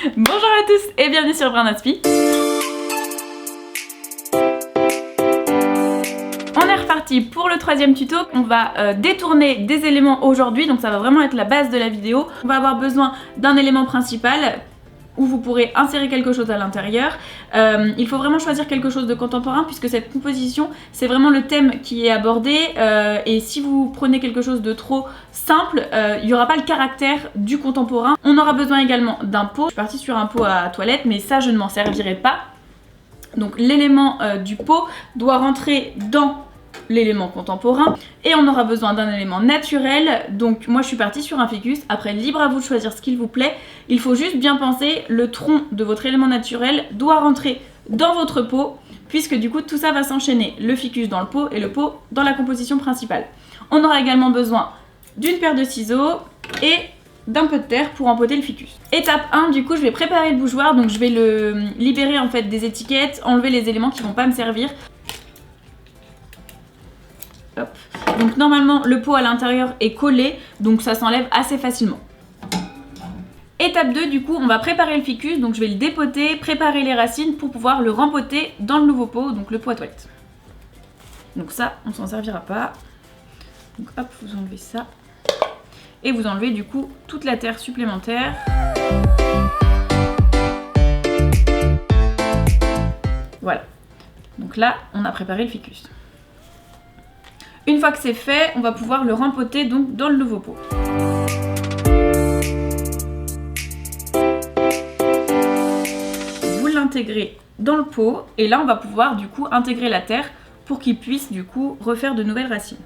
Bonjour à tous et bienvenue sur Brain Inspi. On est reparti pour le troisième tuto. On va détourner des éléments aujourd'hui, donc ça va vraiment être la base de la vidéo. On va avoir besoin d'un élément principal où vous pourrez insérer quelque chose à l'intérieur. Il faut vraiment choisir quelque chose de contemporain puisque cette composition, c'est vraiment le thème qui est abordé et si vous prenez quelque chose de trop simple, il n'y aura pas le caractère du contemporain. On aura besoin également d'un pot. Je suis partie sur un pot à toilette, mais ça, je ne m'en servirai pas. Donc l'élément du pot doit rentrer dans l'élément contemporain et on aura besoin d'un élément naturel. Donc moi je suis partie sur un ficus. Après, libre à vous de choisir ce qu'il vous plaît. Il faut juste bien penser, le tronc de votre élément naturel doit rentrer dans votre pot puisque du coup tout ça va s'enchaîner, le ficus dans le pot et le pot dans la composition principale. On aura également besoin d'une paire de ciseaux et d'un peu de terre pour empoter le ficus. Étape 1, du coup je vais préparer le bougeoir, donc je vais le libérer en fait des étiquettes, enlever les éléments qui vont pas me servir. Hop. Donc normalement le pot à l'intérieur est collé, donc ça s'enlève assez facilement. Étape 2, du coup on va préparer le ficus, donc je vais le dépoter, préparer les racines pour pouvoir le rempoter dans le nouveau pot, donc le pot à toilette. Donc ça on s'en servira pas. Donc hop, vous enlevez ça. Et vous enlevez du coup toute la terre supplémentaire. Voilà. Donc là on a préparé le ficus. Une fois que c'est fait, on va pouvoir le rempoter donc dans le nouveau pot. Vous l'intégrez dans le pot et là on va pouvoir du coup intégrer la terre pour qu'il puisse du coup refaire de nouvelles racines.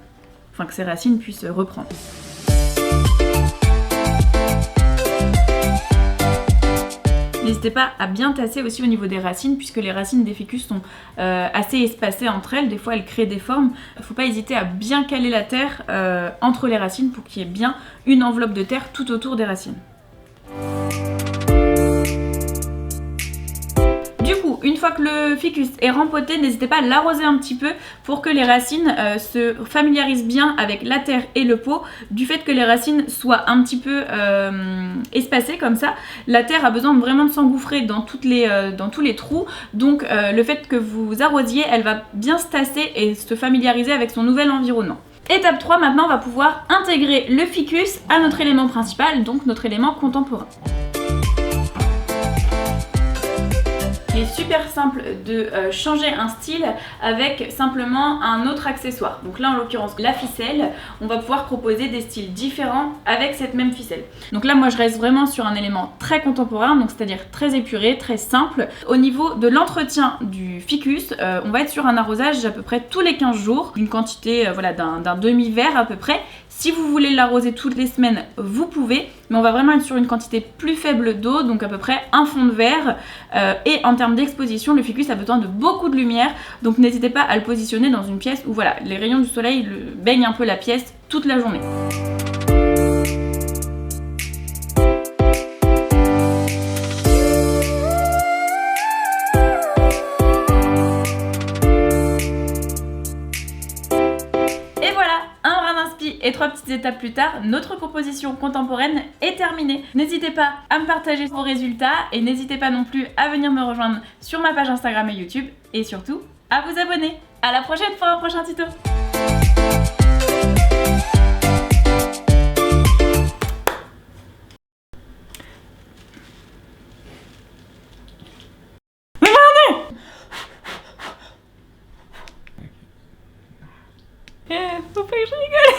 Enfin que ces racines puissent reprendre. N'hésitez pas à bien tasser aussi au niveau des racines puisque les racines des ficus sont assez espacées entre elles, des fois elles créent des formes. Il ne faut pas hésiter à bien caler la terre entre les racines pour qu'il y ait bien une enveloppe de terre tout autour des racines. Une fois que le ficus est rempoté, n'hésitez pas à l'arroser un petit peu pour que les racines se familiarisent bien avec la terre et le pot. Du fait que les racines soient un petit peu espacées comme ça, la terre a besoin vraiment de s'engouffrer dans tous les trous. Donc le fait que vous arrosiez, elle va bien se tasser et se familiariser avec son nouvel environnement. Étape 3, maintenant on va pouvoir intégrer le ficus à notre élément principal, donc notre élément contemporain. Il est super simple de changer un style avec simplement un autre accessoire. Donc là en l'occurrence la ficelle, on va pouvoir proposer des styles différents avec cette même ficelle. Donc là moi je reste vraiment sur un élément très contemporain, donc c'est-à-dire très épuré, très simple. Au niveau de l'entretien du ficus, on va être sur un arrosage à peu près tous les 15 jours, d'une quantité voilà, d'un demi-verre à peu près. Si vous voulez l'arroser toutes les semaines, vous pouvez, mais on va vraiment être sur une quantité plus faible d'eau, donc à peu près un fond de verre. Et en termes d'exposition, le ficus a besoin de beaucoup de lumière, donc n'hésitez pas à le positionner dans une pièce où voilà, les rayons du soleil baignent un peu la pièce toute la journée. Et 3 petites étapes plus tard, notre composition contemporaine est terminée. N'hésitez pas à me partager vos résultats et n'hésitez pas non plus à venir me rejoindre sur ma page Instagram et YouTube et surtout à vous abonner. À la prochaine pour un prochain tuto. Regardez! Faut pas que je rigole.